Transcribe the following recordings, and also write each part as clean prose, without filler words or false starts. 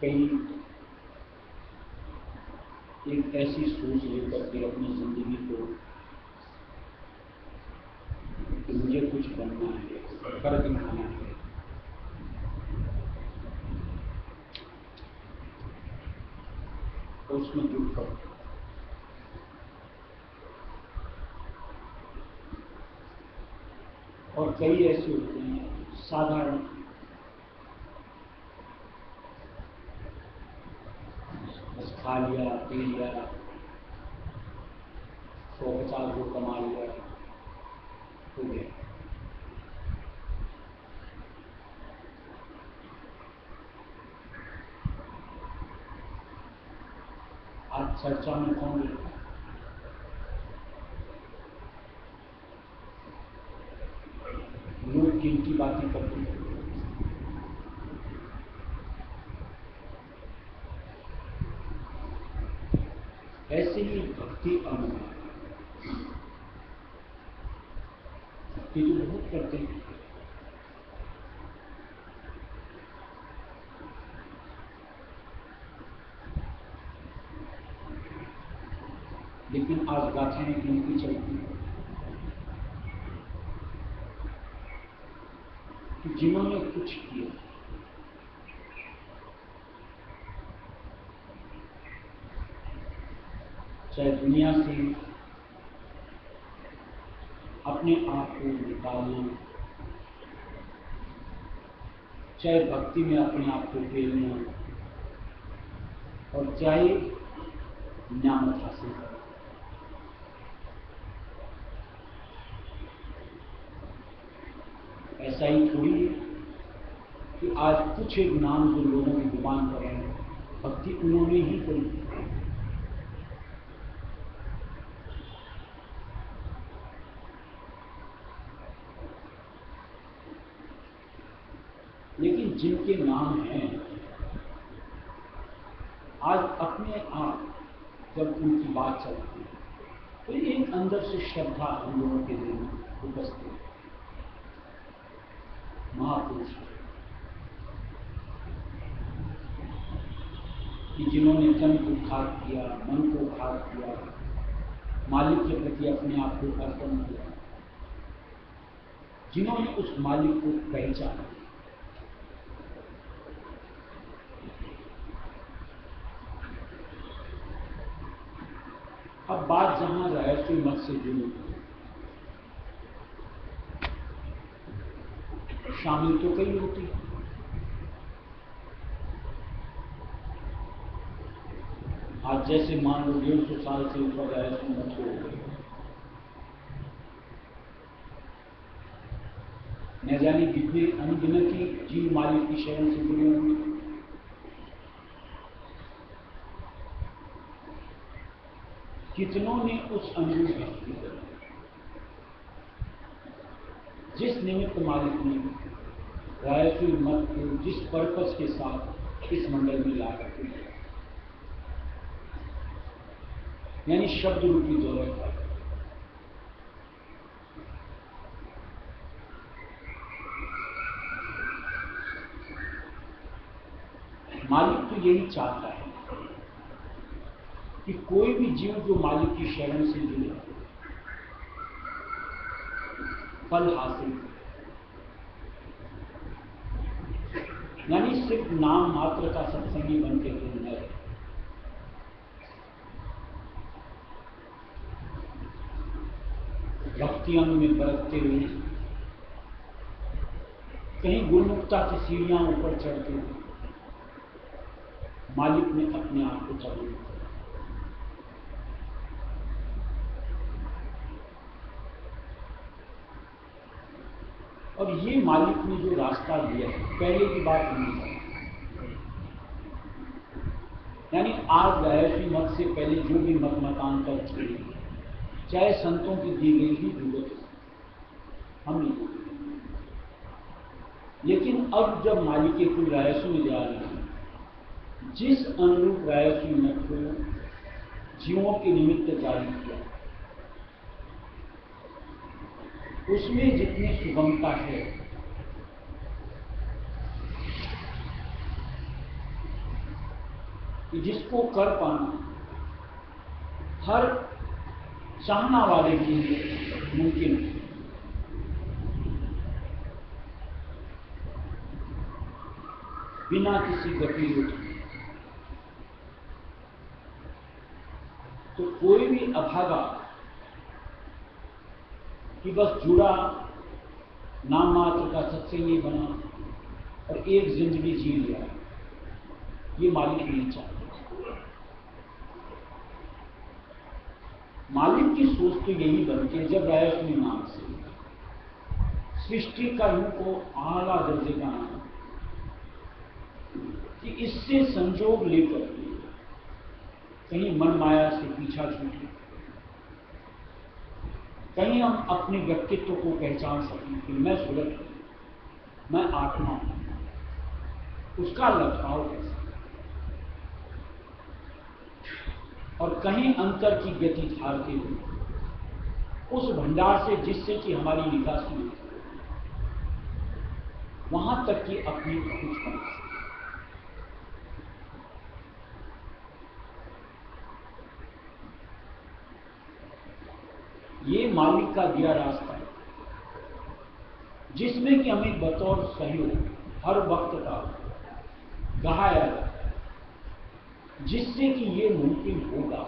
कहीं एक ऐसी सोच लेकर के अपनी जिंदगी को कि मुझे कुछ बनना है, कर दिखाना है, तो उसमें दुख पड़ता है। और कई ऐसे होते हैं साधारण, बस खा लिया, पी लिया, 150 को कमा लिया, हो गया। आज चर्चा में कौन रहता है? लोग किन की बातें करते हैं? ऐसे ही भक्ति अनुमान भक्ति तो बहुत करते हैं, लेकिन आज गाथाएं किनकी चलती हैं कि जिन्होंने कुछ किया, चाहे दुनिया से अपने आप को निकालना, चाहे भक्ति में अपने आप को फेरना, और चाहे न्यामत हासिल करना। ऐसा ही थोड़ी है कि आज कुछ एक नाम जो लोगों की जुबान पर है, भक्ति उन्होंने ही करी। लेकिन जिनके नाम हैं, आज अपने आप जब उनकी बात चलती है तो एक अंदर से श्रद्धा हम लोगों के दिल में उपस्थित है। महापुरुष कि जिन्होंने तन को खाक किया, मन को खाक किया, मालिक के प्रति अपने आप को अर्पण किया, जिन्होंने उस मालिक को पहचाना। अब बात जहां रहस्य मत से जुड़ी, शामिल तो कई होती है। आज जैसे मान लो 150 साल से ऊपर रहस्य मत हो गए, न जाने कितने अनगिनती जीव मालिक की शरण से जुड़े होंगे। कितनों ने उस अनुरूप भक्ति करी, जिस निमित्त मालिक ने रहस्य मत को जिस पर्पस के साथ इस मंडल में ला रखे, यानी शब्द रूपी दौलत है। मालिक तो यही चाहता है कि कोई भी जीव जो मालिक की शरण से जुड़े फल हासिल करे, यानी सिर्फ नाम मात्र का सत्संगी बन के तो न रहे। भक्ति अंग में बरतते हुए, कहीं गुणमुक्ता की सीढ़ियां ऊपर चढ़ते हुए मालिक ने अपने आप को चढ़ा। और ये मालिक ने जो रास्ता दिया है, पहले की बात नहीं है, यानी आज रहस्य मत से पहले जो भी मत मतांतर थे, चाहे संतों की दी गई ही विगत हम नहीं, लेकिन अब जब मालिक के कुल रहस्य में जा रहे हैं, जिस अनुरूप रहस्य मत को जीवों के निमित्त जारी किया, उसमें जितनी सुगमता है कि जिसको कर पाना हर चाहना वाले के लिए मुमकिन है। बिना किसी गतिरोध के तो कोई भी अभागा कि बस जुड़ा, नाम मात्र का सत्संगी बना और एक जिंदगी जी लिया, ये मालिक नहीं चाहते। मालिक की सोच तो यही बनती है, जब रायस्मी नाम से सृष्टि का को आला दर्जे का नाम कि इससे संजोग लेकर कहीं मन माया से पीछा छूटे, कहीं हम अपने व्यक्तित्व को पहचान सकें कि मैं सूरत हूं, मैं आत्मा हूं, उसका लक्षाव कैसे, और कहीं अंतर की गति धारते हुए उस भंडार से जिससे कि हमारी निकासी हो, वहां तक कि अपनी पहुंच बना सके। ये मालिक का दिया रास्ता है, जिसमें कि हमें बतौर सहयोग हर वक्त का गहाया जाता है, जिससे कि ये मुमकिन होगा।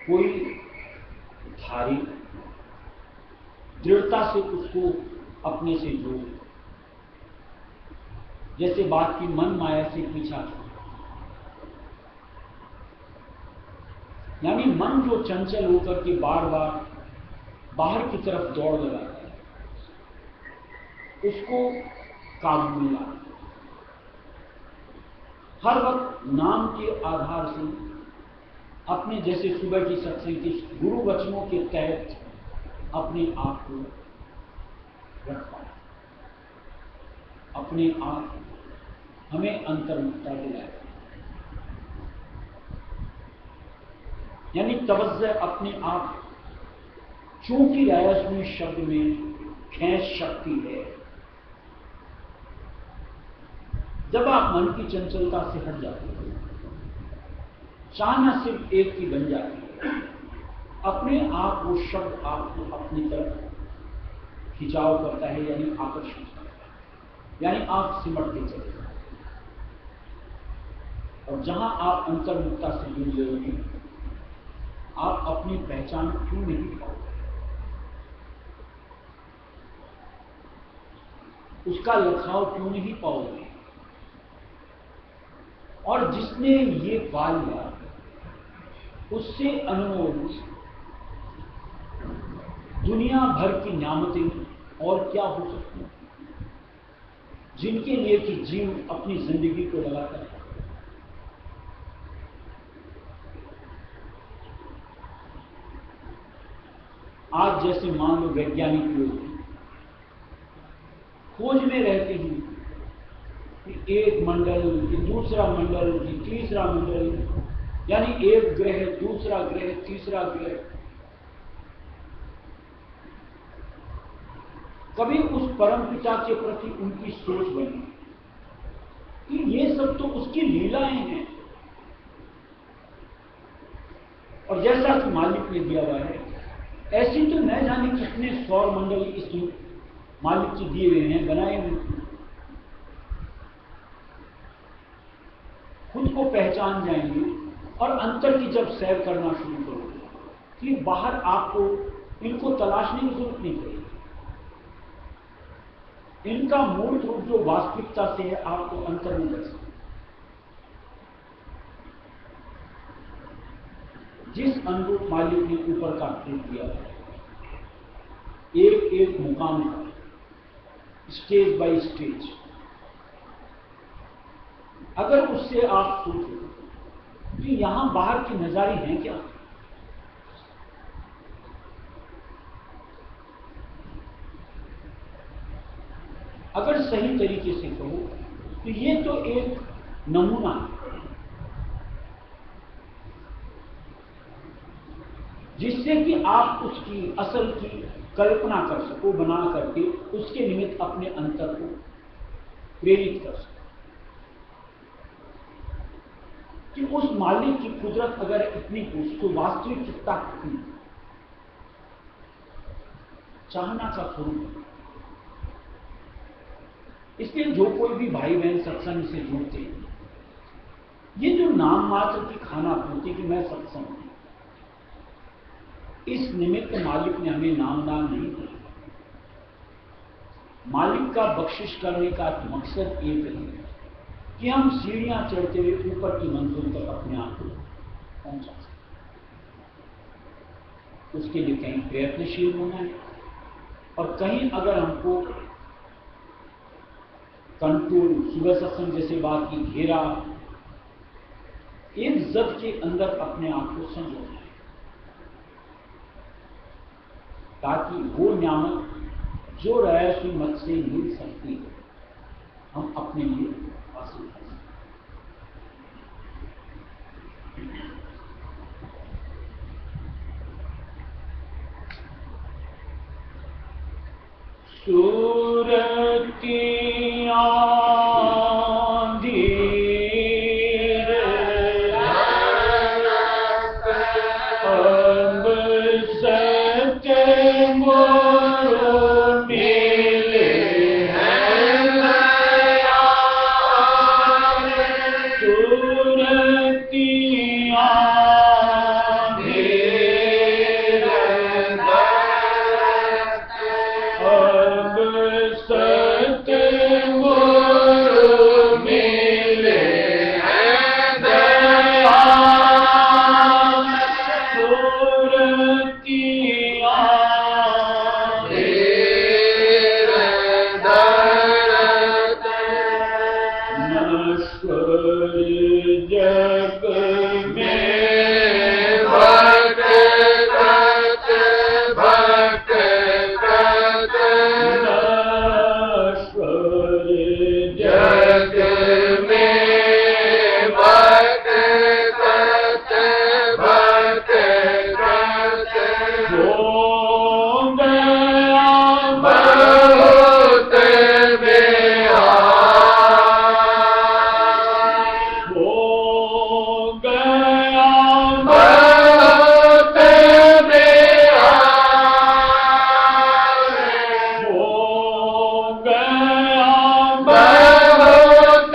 कोई धारी दृढ़ता से उसको अपने से जोड़, जैसे बात की मन माया से पीछा, यानी मन जो चंचल होकर के बार बार बाहर की तरफ दौड़ लगाता है, उसको काबू में लाना, हर वक्त नाम के आधार से अपने, जैसे सुबह की सत्संग के गुरु वचनों के तहत अपने आप को रख पाए, अपने आप हमें अंतर्मुखता दिलाए, यानी तवज्जो अपने आप, चूंकि रायस्मी शब्द में खींच शक्ति है, जब आप मन की चंचलता से हट जाते हो, चाहना सिर्फ एक की बन जाती है, अपने आप वो शब्द आपको अपनी तरफ खिंचाव करता है, यानी आकर्षित करता है, यानी आप सिमटते चले जाते, और जहां आप अंतर्मुखता से जुड़ गए, आप अपनी पहचान क्यों नहीं पाओगे, उसका लखाव क्यों नहीं पाओगे। और जिसने ये पा लिया, उससे अनमोल दुनिया भर की न्यामतें और क्या हो सकती हैं, जिनके लिए कि जीव अपनी जिंदगी को लगाता है। आज जैसे मान लो वैज्ञानिक लोग खोज में रहते हैं कि एक मंडल, कि दूसरा मंडल, कि तीसरा मंडल, यानी एक ग्रह, दूसरा ग्रह, तीसरा ग्रह, कभी उस परम पिता के प्रति उनकी सोच बनी कि ये सब तो उसकी लीलाएं हैं, और जैसा कि मालिक ने दिया हुआ है, ऐसी तो न जाने कितने सौर मंडल इस मालिक के दिए हुए हैं, बनाए हुए। खुद को पहचान जाएंगे और अंतर की जब सैर करना शुरू करोगे, कि बाहर आपको इनको तलाशने की जरूरत नहीं पड़ेगी, इनका मूल रूप जो वास्तविकता से है, आपको अंतर में दर्शन। जिस अनुरूप मालिक ने ऊपर का भेद दिया है, एक एक मुकाम का, स्टेज बाय स्टेज, अगर उससे आप सोचो कि यहां बाहर की नजारे हैं क्या, अगर सही तरीके से कहो तो ये तो एक नमूना है, जिससे कि आप उसकी असल की कल्पना कर सको, बना करके उसके निमित्त अपने अंतर को प्रेरित कर सको। कि उस मालिक की कुदरत अगर इतनी उसको वास्तविक चित्ता कितनी, चाहना का स्वरूप। इसलिए जो कोई भी भाई बहन सत्संग से जुड़ते हैं, ये जो नाम मात्र की खाना पूर्ति कि मैं सत्संग हूं, इस निमित्त मालिक ने हमें नामदान नहीं दिया। मालिक का बख्शिश करने का मकसद एक है कि हम सीढ़ियां चढ़ते हुए ऊपर की मंजिल तक अपने आप को पहुंचा सकें। उसके लिए कहीं प्रयत्नशील होना है और कहीं अगर हमको कंट्रोल, सुबह सत्संग जैसे बात की, घेरा, एक जद के अंदर अपने आप को संजोना है ताकि वो न्यामत जो रयासी मत से मिल सकती है हम अपने लिए हासिल कर सकते। सूरत की आंधी अब सच मोरो मिले हैं, सूरत की आंधी अब सच मोरो मिले हैं दया, सूरत की आंधी नश्वर जग में भटकत भटकत, नश्वर जग में भटकत भटकत, हो गया बहुत बेहाल, हो गया बहुत बेहाल, हो गया बहुत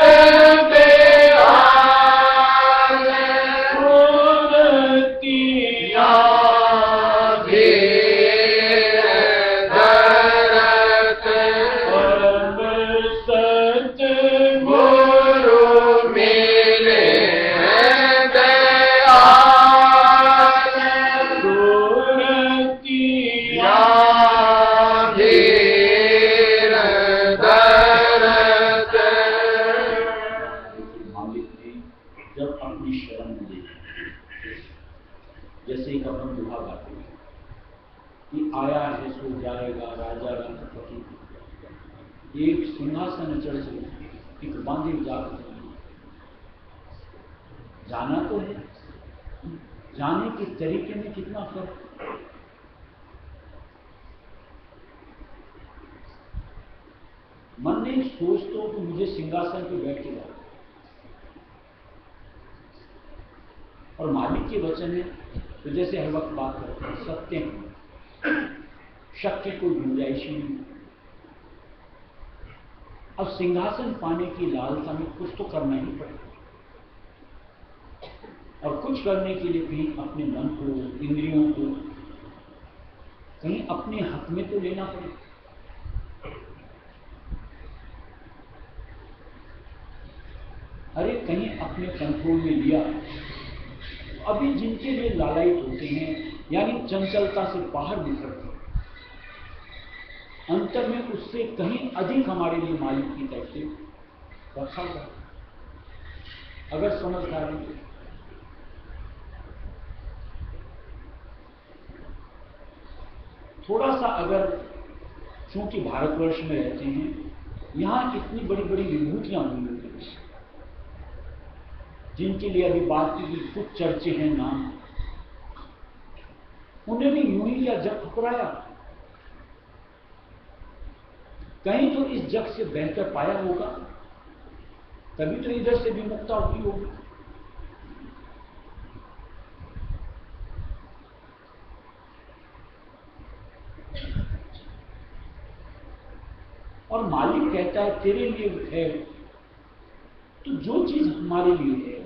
बेहाल, सूरत की आंधी धरत अब सच गुरु मिले हैं दयाल, सूरत की आंधी धरत। मालिक ने जब अपनी शरण में देखा, जैसे एक अपन दुहा गाते हैं कि आया है सो जाएगा राजा रंगपति, एक सिंहासन चढ़ से एक बांधे जाकर जाना तो है, जाने के तरीके में कितना फर्क। मन ने सोच तो कि मुझे सिंहासन पे बैठ के जाना, और मालिक के वचन है तो जैसे हर वक्त बात करते हैं सत्य है, शक की कोई गुंजाइश ही नहीं। अब सिंहासन पाने की लालसा में कुछ तो करना ही पड़ेगा, और कुछ करने के लिए कहीं अपने मन को, इंद्रियों को कहीं अपने हक में तो लेना पड़ेगा। अरे कहीं अपने कंट्रोल में लिया, अभी जिनके लिए लालायित होते हैं यानी चंचलता से बाहर निकलते हैं, अंतर में उससे कहीं अधिक हमारे लिए मालिक की तरफ से रखा हुआ, अगर समझदार है। थोड़ा सा अगर चूंकि भारतवर्ष में रहते हैं, यहां इतनी बड़ी बड़ी विभूतियां हुई होती हैं जिनके लिए अभी बात की कुछ चर्चे हैं नाम, उन्हें भी यूं ही या जग ठुकराया, कहीं तो इस जग से बेहतर पाया होगा, तभी तो इधर से विमुक्ता हुई होगी। और मालिक कहता है तेरे लिए है, तो जो चीज हमारे लिए है,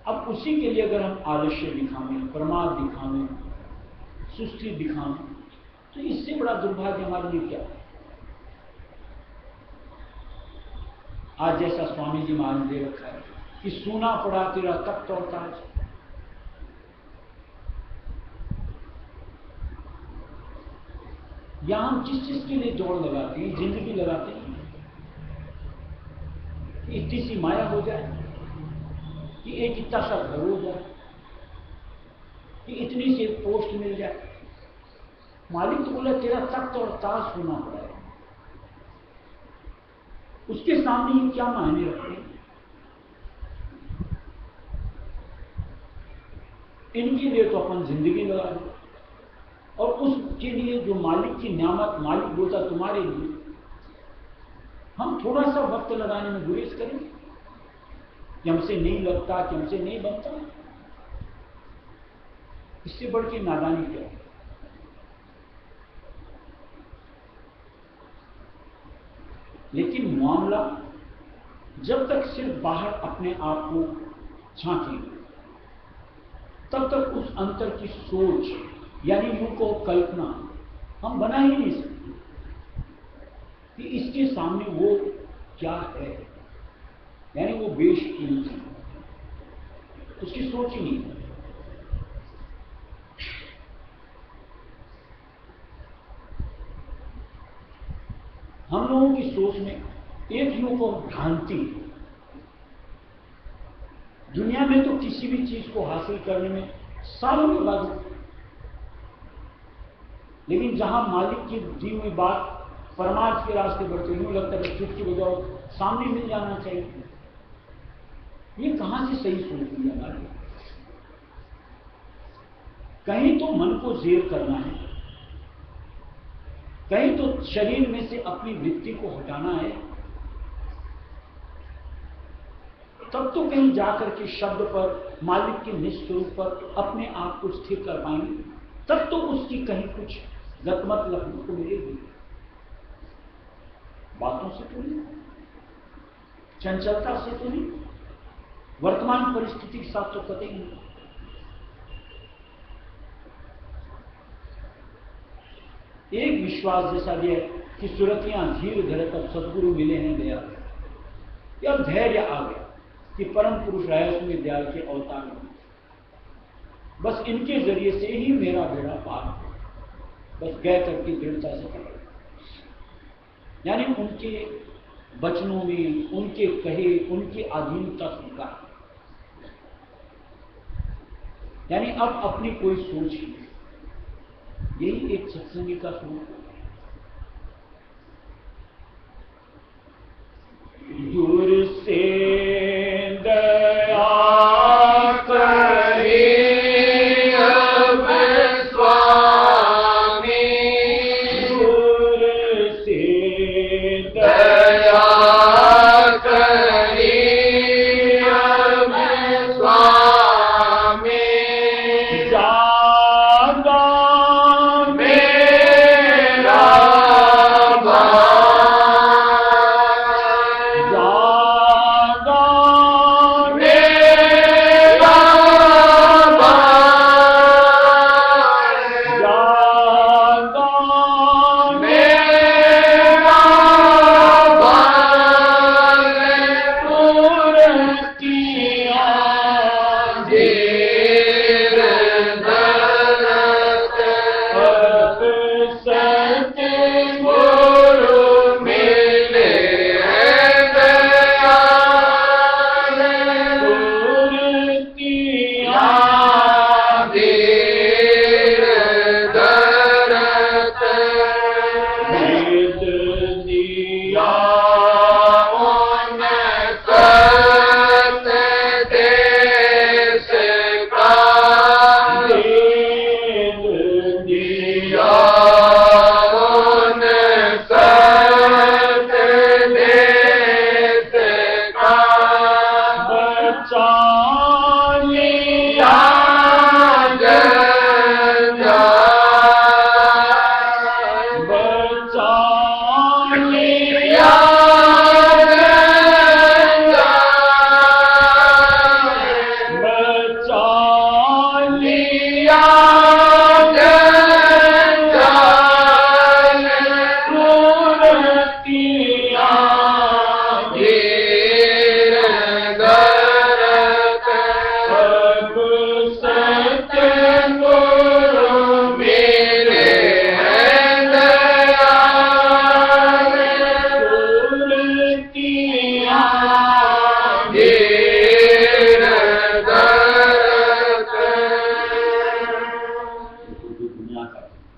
अब उसी के लिए अगर हम आलस्य दिखावें, प्रमाद दिखावें, सुस्ती दिखावें, तो इससे बड़ा दुर्भाग्य हमारे लिए क्या है? आज जैसा स्वामी जी महाराज दे रखा है कि सूना पड़ा तेरा तख्त और ताज, या हम जिस चीज के लिए दौड़ लगाते हैं, जिंदगी लगाते हैं, कि इतनी सी माया हो जाए, कि एक इतना सा घर हो जाए, कि इतनी सी पोस्ट मिल जाए। मालिक तो बोला तेरा तख्त और ताज होना पड़ा है, उसके सामने ये क्या मायने रखते हैं? इनके लिए तो अपन जिंदगी लगा दें, और उसके लिए जो मालिक की नियामत, मालिक बोलता तुम्हारे लिए, हम थोड़ा सा वक्त लगाने में गुरेज करें कि हमसे नहीं लगता, कि हमसे नहीं बनता। इससे बढ़ के नादानी क्या है? लेकिन मामला जब तक सिर्फ बाहर अपने आप को झांकेंगे, तब तक उस अंतर की सोच, यानी यूं को कल्पना हम बना ही नहीं सकते कि इसके सामने वो क्या है, यानी वो बेशकीमती, उसकी सोच ही नहीं है। हम लोगों की सोच में एक यूं को भ्रांति, दुनिया में तो किसी भी चीज को हासिल करने में सालों लगा दो, लेकिन जहां मालिक की दी हुई बात परमार्थ के रास्ते बढ़ते, यूं लगता है चुटकी बजाओ सामने मिल जाना चाहिए। ये कहां से सही सोच हुई हमारी? कहीं तो मन को जेर करना है, कहीं तो शरीर में से अपनी वृत्ति को हटाना है, तब तो कहीं जाकर के शब्द पर, मालिक के निस्वरूप पर अपने आप को स्थिर कर पाएंगे, तब तो उसकी कहीं कुछ गतमत लगने को मिलेगी। बातों से तो नहीं, चंचलता से तो नहीं, वर्तमान परिस्थिति के साथ तो कतई नहीं। एक विश्वास जैसा भी है कि सुरतियां धीरे धीरे तब सदगुरु मिले हैं गया, या धैर्य आ गया कि परम पुरुष रहस्य में दयाल के अवतार में, बस इनके जरिए से ही मेरा बेड़ा पार हो, बस गए करके दृढ़ता से पकड़, यानी उनके वचनों में, उनके कहे, उनकी अधीनता स्वीकार, यानी अब अपनी कोई सोच ही, यही एक सत्संगी का स्वरूप है। दूर से दया करे अब स्वामी, दूर से दया करे अब स्वामी, जागा मेरा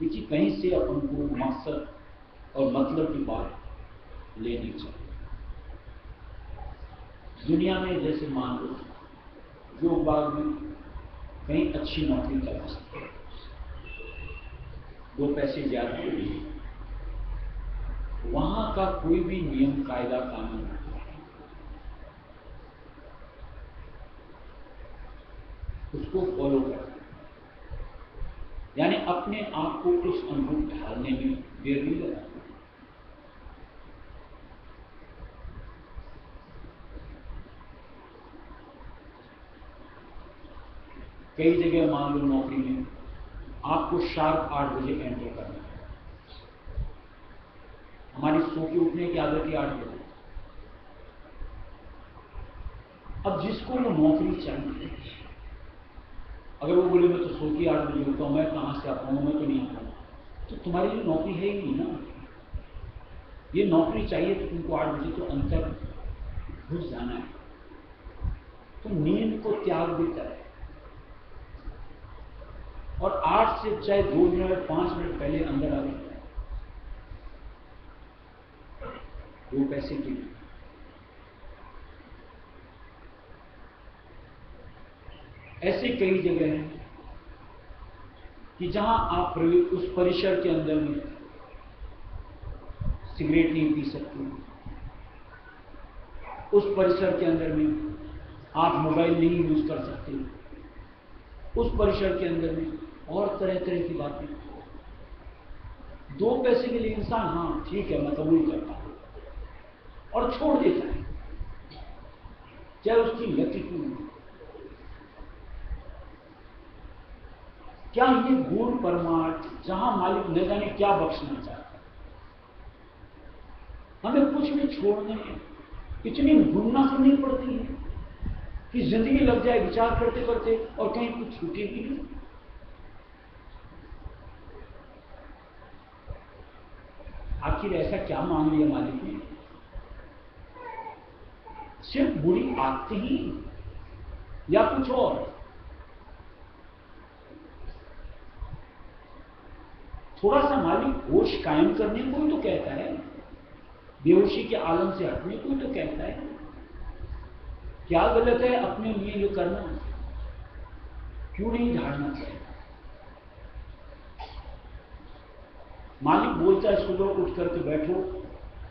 क्योंकि कहीं से अपन को मकसद और मतलब की बात लेनी चाहिए। दुनिया में जैसे मान लो जो बाग में कहीं अच्छी नौकरी कर सकते हैं, 2 पैसे ज्यादा हो, वहां का कोई भी नियम कायदा कानून उसको फॉलो करना, यानी अपने आप को उस अनुभव ढालने में देर नहीं लगा। कई जगह मान लो नौकरी में आपको शार्प 8 बजे एंटर करना है। हमारी सो के उठने की आदत है 8 बजे। अब जिसको वो नौकरी चाहिए, अगर वो बोले मैं तो सो के 8 बजे उठता हूं, मैं कहां से आ पाऊंगा, मैं तो नहीं आ पाऊंगा, तो तुम्हारी लिए नौकरी है ही नहीं ना। ये नौकरी चाहिए तो तुमको 8 बजे तो अंतर घुस जाना है, तो नींद को त्याग देता है और 8 से चाहे 2 मिनट 5 मिनट पहले अंदर आ जाता है 2 पैसे के लिए। ऐसे कई जगह हैं कि जहां आप उस परिसर के अंदर में सिगरेट नहीं पी सकते, उस परिसर के अंदर में आप मोबाइल नहीं यूज कर सकते, उस परिसर के अंदर में और तरह तरह की बातें। 2 पैसे के लिए इंसान हाँ ठीक है मैं कबूल करता हूं और छोड़ देता है, चाहे उसकी गति क्यों हो। क्या ये गुण परमार्थ जहां मालिक न जाने क्या बख्शना चाहता है, हमें कुछ भी छोड़ने में इतनी गुणना करनी पड़ती है कि जिंदगी लग जाए विचार करते करते और कहीं कुछ छूटे भी नहीं। आखिर ऐसा क्या मांग लिया मालिक ने? सिर्फ बुरी आदतें ही या कुछ और? थोड़ा सा मालिक होश कायम करने को ही तो कहता है, बेहोशी के आलम से हटने को ही तो कहता है। क्या गलत है अपने लिए ये करना? क्यों नहीं झाड़ना चाहिए? मालिक बोलता है सुबह उठ करके बैठो,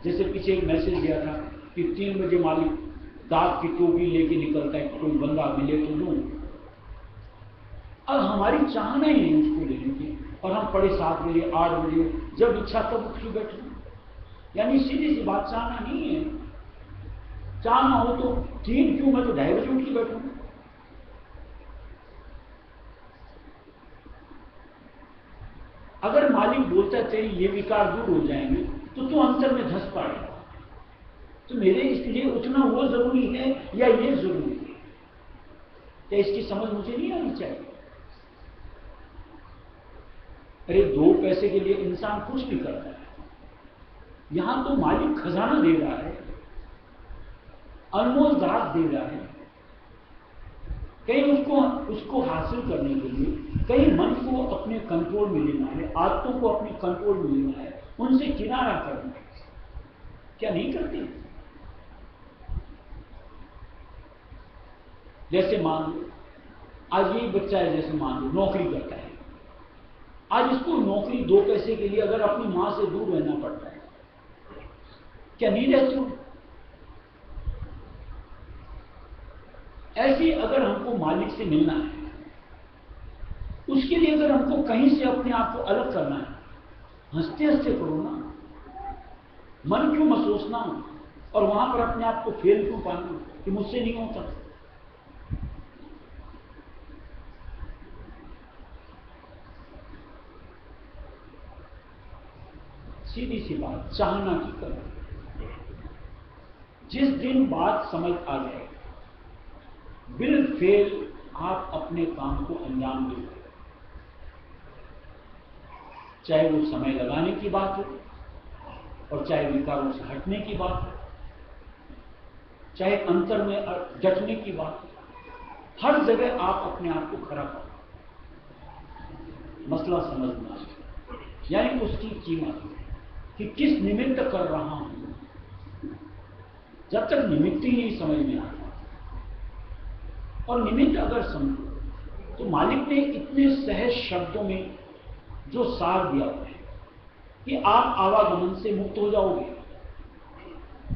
जैसे पीछे एक मैसेज दिया था कि 3 बजे मालिक दाग की टोपी लेके निकलता है, कोई बंदा मिले तो दूं। अब हमारी चाहना ही नहीं उसको लेने की, और हम पड़े 7 बजे 8 बजे, जब इच्छा तब उठ के बैठो। यानी सीधी सी बात, चाहना नहीं है। चाहना हो तो 3 क्यों, मैं तो 2:30 बजे उठ के बैठूं। अगर मालिक बोलता है तेरे ये विकार दूर हो जाएंगे तो तू अंतर में धंस पड़ेगा। तो मेरे इसलिए उठना वो जरूरी है या ये जरूरी है, क्या इसकी समझ मुझे नहीं आनी चाहिए? अरे 2 पैसे के लिए इंसान कुछ भी करता है। यहां तो मालिक खजाना दे रहा है, अनमोल दात दे रहा है। कहीं उसको हासिल करने के लिए कहीं मन को अपने कंट्रोल में लेना है, आदतों को अपने कंट्रोल में लेना है, उनसे किनारा करना है। क्या नहीं करते? जैसे मान लो आज यही बच्चा है, जैसे मान लो नौकरी करता है, आज इसको नौकरी 2 पैसे के लिए अगर अपनी मां से दूर रहना पड़ता है, क्या नहीं रहते हो? ऐसे अगर हमको मालिक से मिलना है, उसके लिए अगर हमको कहीं से अपने आप को अलग करना है, हंसते हंसते करो ना। मन क्यों महसूसना और वहां पर अपने आप को फेल क्यों पाना कि मुझसे नहीं होता? सीधी सी बात, चाहना की करो। जिस दिन बात समझ आ जाए, बिल फेल आप अपने काम को अंजाम दो, चाहे वो समय लगाने की बात हो और चाहे विकारों से हटने की बात हो, चाहे अंतर में डटने की बात हो, हर जगह आप अपने आप को खड़ा करो। मसला समझना, यानी उसकी कीमत कि किस निमित्त कर रहा हूं। जब तक निमित्त ही नहीं समझ में आता, और निमित्त अगर समझो तो मालिक ने इतने सहज शब्दों में जो सार दिया हुआ है कि आप आवागमन से मुक्त हो जाओगे,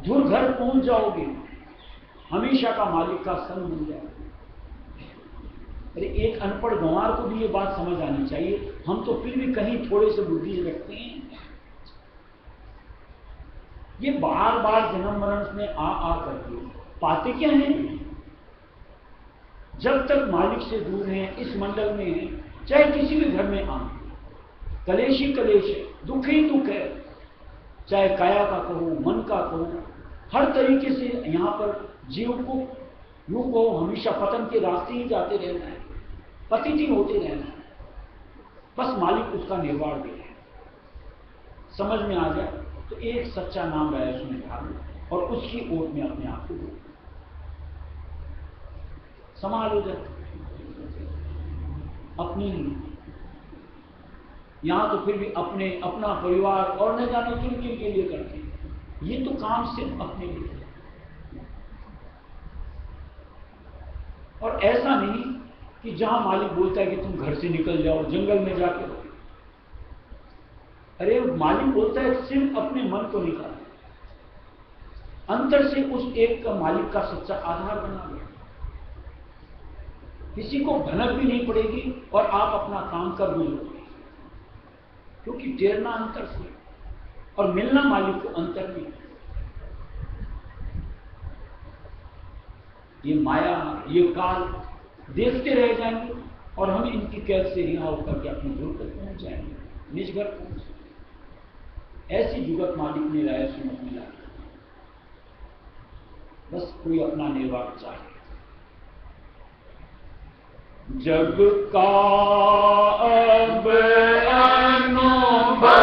दूर घर पहुंच जाओगे, हमेशा का मालिक का संग मिल जाएगा। अरे एक अनपढ़ गंवार को भी ये बात समझ आनी चाहिए, हम तो फिर भी कहीं थोड़े से बुद्धि रखते हैं। ये बार बार जन्म मरण में आ करके पाते क्या हैं? जब तक मालिक से दूर हैं, इस मंडल में हैं, चाहे किसी भी घर में आए, कलेश ही कलेश है, दुख ही दुख है, चाहे काया का कहो, मन का कहो, हर तरीके से यहां पर जीव को यूं को हमेशा पतन के रास्ते ही जाते रहना है, पतित ही होते रहना है। बस मालिक उसका निर्वाह दे रहे हैं। समझ में आ जाए तो एक सच्चा नाम रहा है उसमें धारण, और उसकी ओर में अपने आप को संभाल हो जाए। अपनी यहां तो फिर भी अपने, अपना परिवार और न जाने किन किन के लिए करते हैं। ये तो काम सिर्फ अपने लिए है। और ऐसा नहीं कि जहां मालिक बोलता है कि तुम घर से निकल जाओ, जंगल में जाके रहो। अरे मालिक बोलता है सिर्फ अपने मन को निकालो, अंतर से उस एक का मालिक का सच्चा आधार बना लो। किसी को भनक भी नहीं पड़ेगी और आप अपना काम कर गुजरोगे, क्योंकि टेरना अंतर से और मिलना मालिक को अंतर में। ये माया, ये काल देखते रह जाएंगे और हम इनकी कैद से रिहा होकर के अपने घर तक पहुंच जाएंगे, निज घर पहुंच। ऐसी जुगत मालिक ने राय सुमत मिला, बस कोई अपना निर्वाह चाहे। जग का अब अनुभव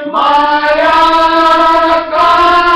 माया का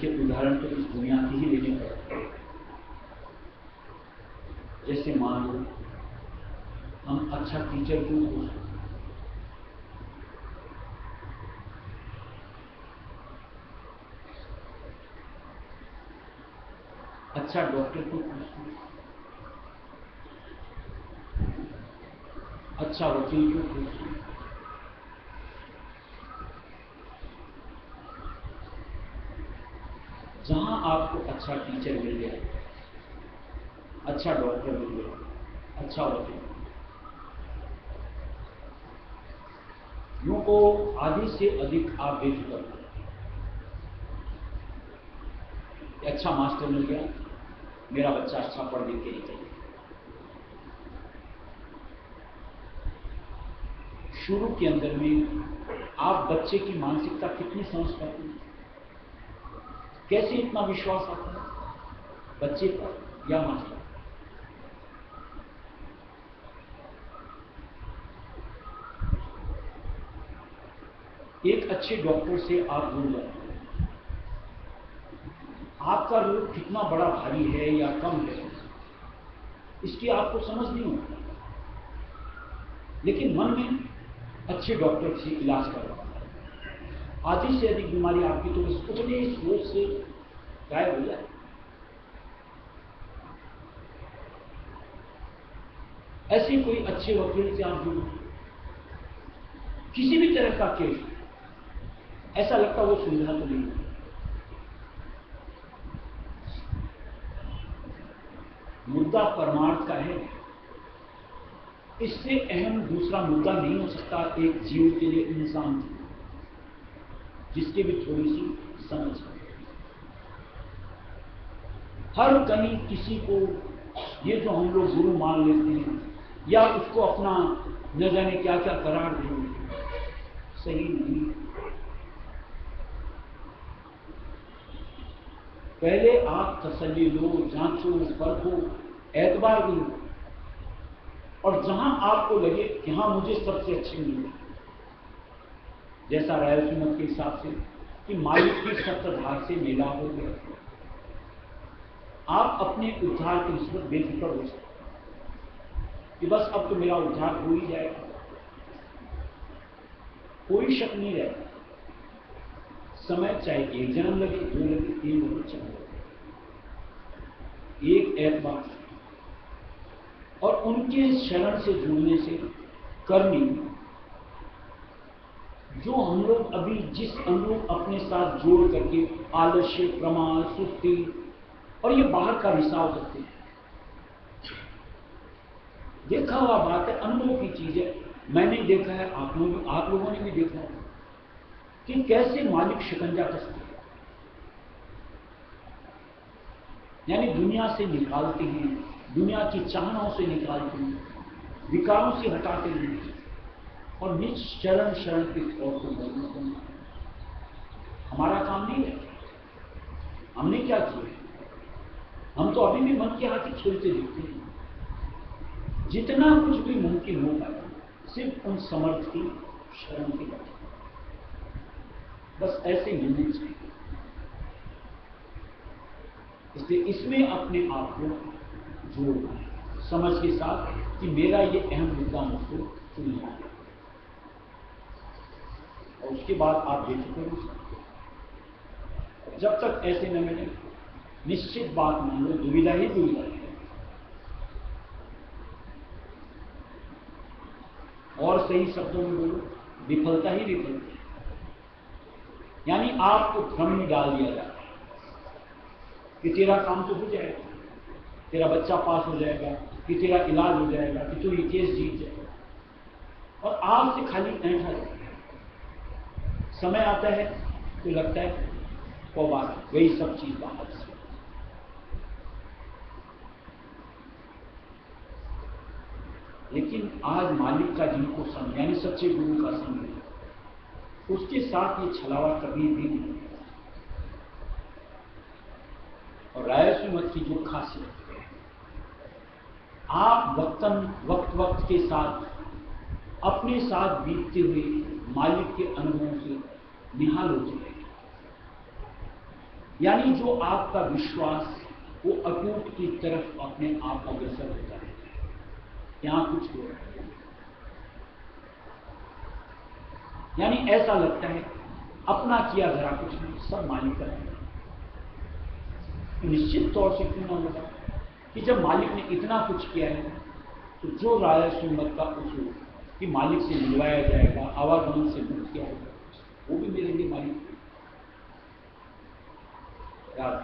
देखिए, उदाहरण तो इस दुनिया की ही लेने पड़ते हैं। जैसे मान लो हम अच्छा टीचर क्यों खोजते, अच्छा डॉक्टर क्यों खोजते, अच्छा वकील क्यों खोजते, जहां आपको अच्छा टीचर मिल गया, अच्छा डॉक्टर मिल गया, अच्छा वकील, यूं को आधी से अधिक आप बेफिक्र हो, अच्छा मास्टर मिल गया, मेरा बच्चा अच्छा पढ़ लिख के निकले। शुरू के अंदर में आप बच्चे की मानसिकता कितनी समझ पाते हैं, कैसे इतना विश्वास आता है बच्चे पर या मास्टर। एक अच्छे डॉक्टर से आप जुड़ जाते हैं, आपका रोग कितना बड़ा भारी है या कम है इसकी आपको समझ नहीं होती, लेकिन मन में अच्छे डॉक्टर से इलाज करवाता है। आधी से अधिक बीमारी आपकी तो बस उतने ही सोच से गायब हो जाए। ऐसे कोई अच्छे वकील से आप जुड़ो, किसी भी तरह का केस, ऐसा लगता वो सुविधा तो नहीं है। मुद्दा परमार्थ का है, इससे अहम दूसरा मुद्दा नहीं हो सकता एक जीव के लिए, इंसान जिसके भी थोड़ी सी समझ है। हर कहीं किसी को ये जो हम लोग गुरु मान लेते हैं या उसको अपना न जाने क्या क्या करार देंगे, सही नहीं। पहले आप तसल्ली लो, जांचो, परखो, एतबार करो, और जहां आपको लगे कि हाँ मुझे सबसे अच्छे मिले, जैसा राय सुमत के हिसाब से कि मालिक की सप्तधार से मेला हो गया, आप अपने उद्धार की निस्बत बेफिक्र हो सकते कि बस अब तो मेरा उद्धार हो ही जाएगा, कोई शक नहीं रहता। समय चाहे एक जन्म लगे, दो लगे, तीन लगे, चार लगे, एक एतबार और उनके शरण से जुड़ने से करनी, जो हम लोग अभी जिस अनुरूप अपने साथ जोड़ करके आलस्य, प्रमाद, सुस्ती और ये बाहर का रिसाव करते हैं, देखा हुआ बात है, अनुभव की चीज है। मैंने देखा है, आप लोगों ने भी देखा है कि कैसे मालिक शिकंजा कसते हैं, यानी दुनिया से निकालते हैं, दुनिया की चाहनाओं से निकालते हैं, विकारों से हटाते हैं और निज चरण शरण की ओर को बढ़ने। हमारा काम नहीं है। हमने क्या किया, हम तो अभी भी मन के हाथ ही खेलते दिखते हैं। जितना कुछ भी मुमकिन हो पाए सिर्फ उन समर्थ की शरण की बात, बस ऐसे मिलने चाहिए। इसलिए इसमें अपने आप को जोड़ना है समझ के साथ कि मेरा ये अहम मुद्दा मुझको चुनना है, और उसके बाद आप बेफिक्र हो सकते हैं। जब तक ऐसे न मिले निश्चित बात मान लो, दुविधा ही दुविधा है। और सही शब्दों में बोलो, विफलता ही विफलता है। यानी आपको भ्रम में डाल दिया जाता है कि तेरा काम तो हो जाएगा, तेरा बच्चा पास हो जाएगा, कि तेरा इलाज हो जाएगा, कि तू ये केस जीत जाएगा, और आपसे खाली ऐंठा जाता है। समय आता है तो लगता है तौबा, वही सब चीज बाहर से। लेकिन आज मालिक का जिनको संग, यानी सच्चे गुरु का संग है, उसके साथ ये छलावा कभी भी नहीं। और राय मत की जो खासियत है, आप वक्त वक्त के साथ अपने साथ बीतते हुए मालिक के अनुभवों से निहाल हो जाएंगे। यानी जो आपका विश्वास वो अटूट की तरफ अपने आप अग्रसर होता है। यहां कुछ हो रहा है, यानी ऐसा लगता है अपना किया जरा कुछ नहीं, सब मालिक का है। निश्चित तौर से क्यों ना होगा कि जब मालिक ने इतना कुछ किया है तो जो राय सुन्नत का उसूल कि मालिक से मिलवाया जाएगा, आवागमन से मुक्त किया होगा, वो भी मेरे लिए मालिक याद